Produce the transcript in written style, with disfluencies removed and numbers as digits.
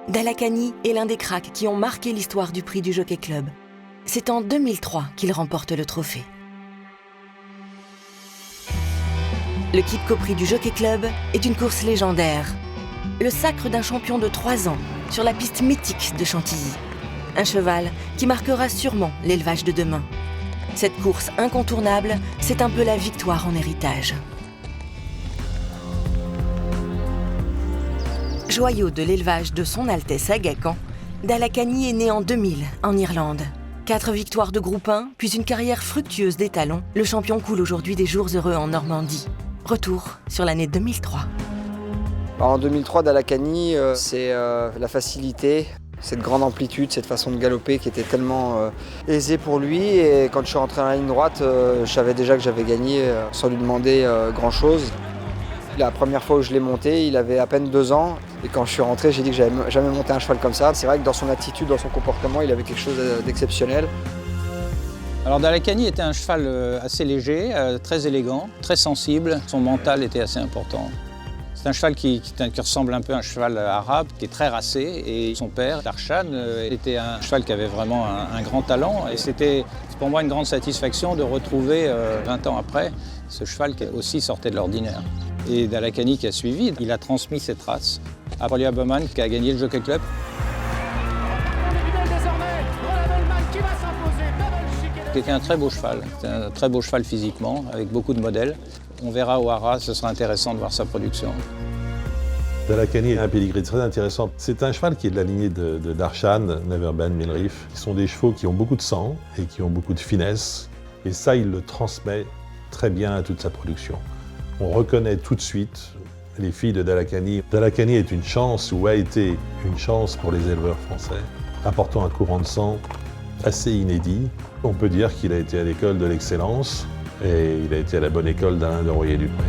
Dalakani est l'un des cracks qui ont marqué l'histoire du prix du Jockey Club. C'est en 2003 qu'il remporte le trophée. Le Kipco Prix du Jockey Club est une course légendaire. Le sacre d'un champion de 3 ans sur la piste mythique de Chantilly. Un cheval qui marquera sûrement l'élevage de demain. Cette course incontournable, c'est un peu la victoire en héritage. Joyau de l'élevage de Son Altesse Aga Khan, Dalakani est né en 2000 en Irlande. 4 victoires de groupe 1, puis une carrière fructueuse d'étalon. Le champion coule aujourd'hui des jours heureux en Normandie. Retour sur l'année 2003. En 2003, Dalakani, c'est la facilité, cette grande amplitude, cette façon de galoper qui était tellement aisée pour lui. Et quand je suis rentré dans la ligne droite, je savais déjà que j'avais gagné sans lui demander grand-chose. La première fois où je l'ai monté, il avait à peine 2 ans. Et quand je suis rentré, j'ai dit que j'avais jamais monté un cheval comme ça. C'est vrai que dans son attitude, dans son comportement, il avait quelque chose d'exceptionnel. Alors Dalakani était un cheval assez léger, très élégant, très sensible. Son mental était assez important. C'est un cheval qui ressemble un peu à un cheval arabe, qui est très racé. Et son père, Darshan, était un cheval qui avait vraiment un grand talent. Et c'était pour moi une grande satisfaction de retrouver, 20 ans après, ce cheval qui aussi sortait de l'ordinaire. Et Dalakani qui a suivi, il a transmis ses traces à Rolia Bowman qui a gagné le Jockey Club. C'était un très beau cheval, physiquement, avec beaucoup de modèles. On verra au Haras, ce sera intéressant de voir sa production. Dalakani est un pédigré très intéressant. C'est un cheval qui est de la lignée de Darshan, Neverbend, Milreef. Ce sont des chevaux qui ont beaucoup de sang et qui ont beaucoup de finesse. Et ça, il le transmet très bien à toute sa production. On reconnaît tout de suite les filles de Dalakani. Dalakani est une chance, ou a été une chance pour les éleveurs français, apportant un courant de sang assez inédit. On peut dire qu'il a été à l'école de l'excellence et il a été à la bonne école d'Alain de Royer-Dupré.